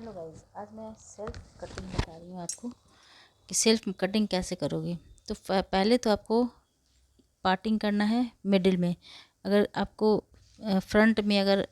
Hello guys, आज मैं self cutting बता रही हूँ आपको कि सेल्फ कटिंग कैसे करोगे। तो पहले तो आपको पार्टिंग करना है मिडिल में। अगर आपको फ्रंट में अगर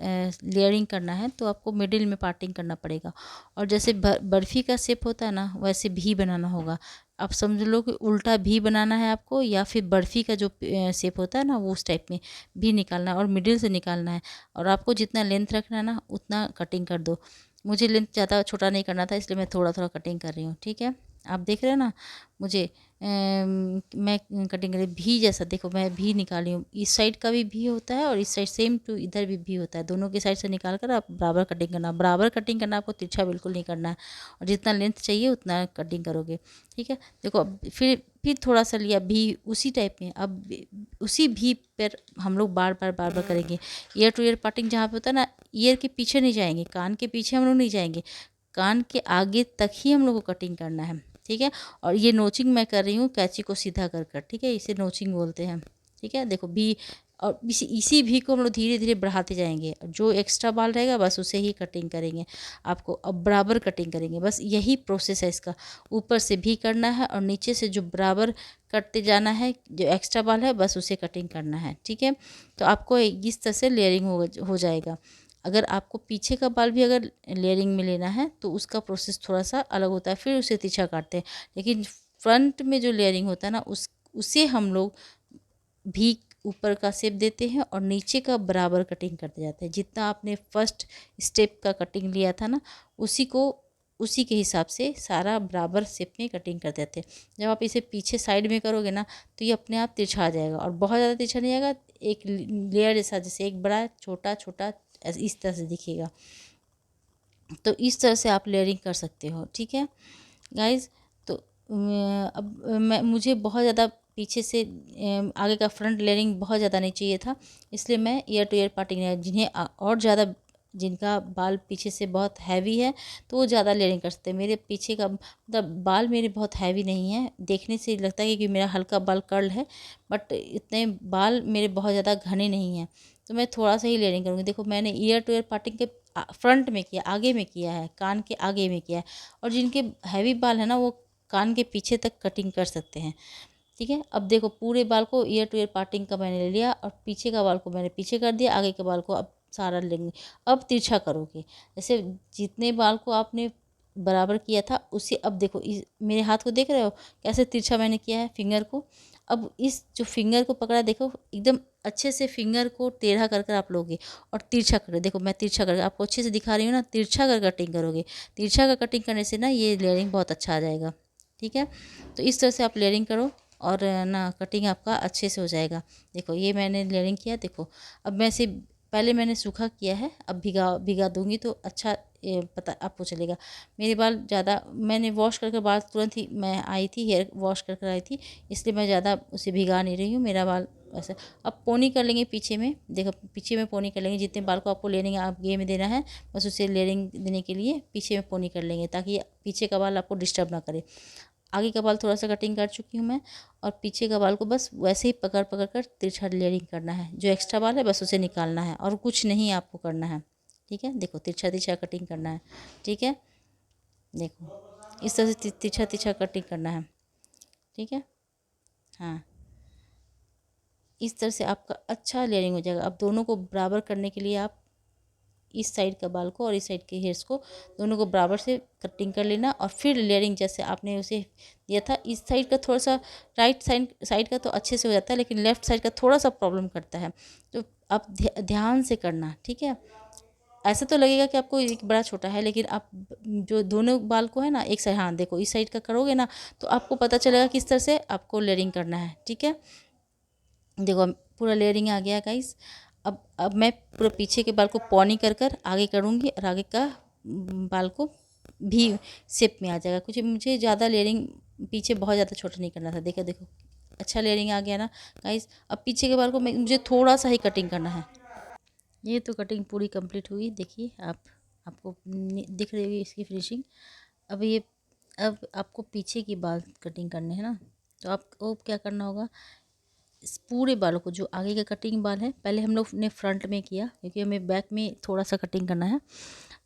लेयरिंग करना है तो आपको मिडिल में पार्टिंग करना पड़ेगा। और जैसे बर्फ़ी का शेप होता है ना, वैसे भी बनाना होगा। आप समझ लो कि उल्टा भी बनाना है आपको, या फिर बर्फ़ी का जो शेप होता है ना, वो उस टाइप में भी निकालना है और मिडिल से निकालना है। और आपको जितना लेंथ रखना है ना, उतना कटिंग कर दो। मुझे लेंथ ज़्यादा छोटा नहीं करना था, इसलिए मैं थोड़ा थोड़ा कटिंग कर रही हूँ। ठीक है, आप देख रहे हैं ना मुझे मैं कटिंग करी भी जैसा। देखो मैं भी निकाली हूँ, इस साइड का भी होता है और इस साइड सेम टू इधर भी होता है। दोनों की साइड से निकाल कर आप बराबर कटिंग करना। बराबर कटिंग करना, आपको तिरछा बिल्कुल नहीं करना है। और जितना लेंथ चाहिए उतना कटिंग करोगे। ठीक है, देखो अब फिर थोड़ा सा लिया भी उसी टाइप में। अब उसी भी पर हम लोग बार बार करेंगे। ईयर टू ईयर पार्टिंग जहाँ पे होता है ना, ईयर के पीछे नहीं जाएंगे, कान के पीछे हम लोग नहीं जाएंगे, कान के आगे तक ही हम लोग को कटिंग करना है। ठीक है, और ये नोचिंग मैं कर रही हूँ कैंची को सीधा कर कर। ठीक है, इसे नोचिंग बोलते हैं। ठीक है, देखो भी, और इसी भी को हम लोग धीरे धीरे बढ़ाते जाएंगे। जो एक्स्ट्रा बाल रहेगा बस उसे ही कटिंग करेंगे। आपको अब बराबर कटिंग करेंगे, बस यही प्रोसेस है इसका। ऊपर से भी करना है और नीचे से जो बराबर कटते जाना है, जो एक्स्ट्रा बाल है बस उसे कटिंग करना है। ठीक है, तो आपको इस तरह से लेयरिंग हो जाएगा। अगर आपको पीछे का बाल भी अगर लेयरिंग में लेना है तो उसका प्रोसेस थोड़ा सा अलग होता है, फिर उसे तिरछा काटते हैं। लेकिन फ्रंट में जो लेयरिंग होता है ना, उसे हम लोग भी ऊपर का शेप देते हैं और नीचे का बराबर कटिंग करते जाते हैं। जितना आपने फर्स्ट स्टेप का कटिंग लिया था ना, उसी के हिसाब से सारा बराबर शेप में कटिंग कर देते हैं। जब आप इसे पीछे साइड में करोगे ना, तो ये अपने आप तिरछा आ जाएगा। और बहुत ज़्यादा तिरछा नहीं आएगा, एक लेयर जैसा, जैसे एक बड़ा छोटा छोटा इस तरह से दिखेगा। तो इस तरह से आप लेयरिंग कर सकते हो। ठीक है गाइज, तो अब मुझे बहुत ज़्यादा पीछे से आगे का फ्रंट लेयरिंग बहुत ज़्यादा नहीं चाहिए था, इसलिए मैं ईयर टू ईयर पार्टिंग, जिन्हें और ज़्यादा, जिनका बाल पीछे से बहुत हैवी है तो वो ज़्यादा लेयरिंग कर सकते हैं। मेरे पीछे का मतलब बाल मेरे बहुत हैवी नहीं है, देखने से लगता है कि मेरा हल्का बाल कर्ल है, बट इतने बाल मेरे बहुत ज़्यादा घने नहीं हैं। तो मैं थोड़ा सा ही लेयरिंग करूँगी। देखो मैंने ईयर टू ईयर पार्टिंग के फ्रंट में किया, आगे में किया है, कान के आगे में किया है। और जिनके हैवी बाल है ना, वो कान के पीछे तक कटिंग कर सकते हैं। ठीक है, अब देखो पूरे बाल को ईयर टू ईयर पार्टिंग का मैंने ले लिया और पीछे का बाल को मैंने पीछे कर दिया, आगे के बाल को अब सारा लेंगे। अब तिरछा करोगे, जैसे जितने बाल को आपने बराबर किया था उसे अब देखो, मेरे हाथ को देख रहे हो कैसे तिरछा मैंने किया है फिंगर को। अब इस जो फिंगर को पकड़ा, देखो एकदम अच्छे से फिंगर को टेढ़ा कर कर आप लोगे और तिरछा करोगे। देखो मैं तिरछा कर आपको अच्छे से दिखा रही हूँ ना, तिरछा कर कटिंग करोगे। तिरछा का कटिंग करने से ना ये लेयरिंग बहुत अच्छा आ जाएगा। ठीक है, तो इस तरह से आप लेयरिंग करो और ना कटिंग आपका अच्छे से हो जाएगा। देखो ये मैंने लेयरिंग किया, देखो अब मैं इसे पहले मैंने सूखा किया है, अब भिगा दूंगी तो अच्छा पता आपको चलेगा। मेरे बाल ज़्यादा, मैंने वॉश करके बाल तुरंत ही मैं आई थी, हेयर वॉश कर आई थी, इसलिए मैं ज़्यादा उसे भिगा नहीं रही हूँ। मेरा बाल वैसे अब पोनी कर लेंगे पीछे में। देखो पीछे में पोनी कर लेंगे, जितने बाल को आपको लेयरिंग आप ये में देना है, बस उसे लेयरिंग देने के लिए पीछे में पोनी कर लेंगे, ताकि पीछे का बाल आपको डिस्टर्ब ना करे। आगे का बाल थोड़ा सा कटिंग कर चुकी हूँ मैं, और पीछे का बाल को बस वैसे ही पकड़ पकड़ कर तिरछा लेयरिंग करना है। जो एक्स्ट्रा बाल है बस उसे निकालना है और कुछ नहीं आपको करना है। ठीक है, देखो तिरछा तिरछा कटिंग करना है। ठीक है, देखो इस तरह से तिरछा तिरछा कटिंग करना है। ठीक है, हाँ, इस तरह से आपका अच्छा लेयरिंग हो जाएगा। अब दोनों को बराबर करने के लिए आप इस साइड का बाल को और इस साइड के हेयर्स को दोनों को बराबर से कटिंग कर लेना, और फिर लेयरिंग जैसे आपने उसे दिया था। इस साइड का थोड़ा सा, राइट साइड का तो अच्छे से हो जाता है, लेकिन लेफ़्ट साइड का थोड़ा सा प्रॉब्लम करता है, तो आप ध्यान से करना। ठीक है, ऐसा तो लगेगा कि आपको एक बड़ा छोटा है, लेकिन आप जो दोनों बाल को है ना एक साइड, हाँ देखो इस साइड का करोगे ना, तो आपको पता चलेगा किस तरह से आपको लेयरिंग करना है। ठीक है, देखो पूरा लेयरिंग आ गया गाइस। अब मैं पूरा पीछे के बाल को पॉनी कर कर आगे करूँगी, और आगे का बाल को भी शेप में आ जाएगा। कुछ मुझे ज़्यादा लेयरिंग पीछे बहुत ज़्यादा छोटा नहीं करना था। देखो देखो अच्छा लेयरिंग आ गया ना गाइस। अब पीछे के बाल को मुझे थोड़ा सा ही कटिंग करना है। ये तो कटिंग पूरी कंप्लीट हुई, देखिए आपको दिख रही होगी इसकी फिनिशिंग। अब आपको पीछे की बाल कटिंग करने हैं ना, तो आपको क्या करना होगा, इस पूरे बालों को, जो आगे का कटिंग बाल है, पहले हम लोग ने फ्रंट में किया क्योंकि हमें बैक में थोड़ा सा कटिंग करना है।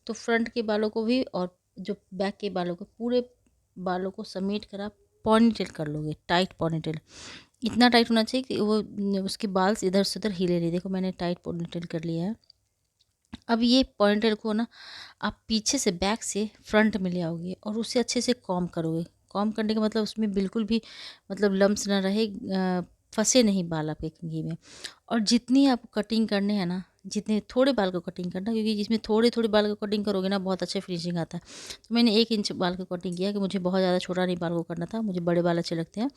तो फ्रंट के बालों को भी और जो बैक के बालों को, पूरे बालों को समेट कर आप पॉनीटेल कर लोगे, टाइट पॉनीटेल। इतना टाइट होना चाहिए कि वो उसके बाल से इधर से उधर हिले नहीं। देखो मैंने टाइट पॉनीटेल कर लिया है। अब ये पॉनीटेल को ना आप पीछे से, बैक से फ्रंट में ले आओगे और उसे अच्छे से कॉम्ब करोगे। कॉम्ब करने का मतलब उसमें बिल्कुल भी मतलब लम्स ना रहे, फंसे नहीं बाल आपके कंघी में। और जितनी आपको कटिंग करने हैं ना, जितने थोड़े बाल को कटिंग करना, क्योंकि जिसमें थोड़े थोड़े बाल को कटिंग करोगे ना बहुत अच्छा फिनिशिंग आता है। तो मैंने 1 इंच बाल को कटिंग किया कि मुझे बहुत ज़्यादा छोटा नहीं बाल को करना था, मुझे बड़े बाल अच्छे लगते हैं।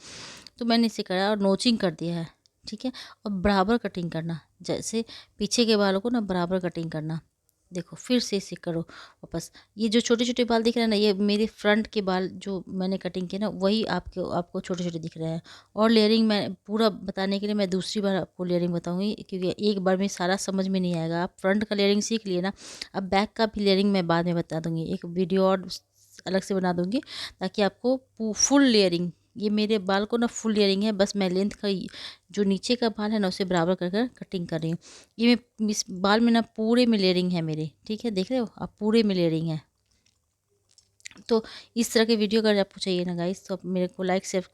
तो मैंने इसे करा और नोचिंग कर दिया है, ठीक है। और बराबर कटिंग करना, जैसे पीछे के बालों को ना बराबर कटिंग करना। देखो फिर से इसे करो वापस। ये जो छोटे छोटे बाल दिख रहे हैं ना, ये मेरे फ्रंट के बाल जो मैंने कटिंग किए ना, वही आपको आपको छोटे छोटे दिख रहे हैं। और लेयरिंग मैं पूरा बताने के लिए मैं दूसरी बार आपको लेयरिंग बताऊंगी, क्योंकि एक बार में सारा समझ में नहीं आएगा। आप फ्रंट का लेयरिंग सीख लिए ना, अब बैक का भी लेयरिंग मैं बाद में बता दूंगी, एक वीडियो और अलग से बना दूंगी, ताकि आपको फुल लेयरिंग, ये मेरे बाल को ना फुल लेयरिंग है। बस मैं लेंथ का जो नीचे का बाल है ना उसे बराबर कर कर कटिंग कर रही हूँ। ये मैं इस बाल में ना पूरे में लेयरिंग है मेरे, ठीक है, देख रहे हो आप, पूरे में लेयरिंग है। तो इस तरह के वीडियो अगर आपको चाहिए ना गाइस, तो आप मेरे को लाइक शेयर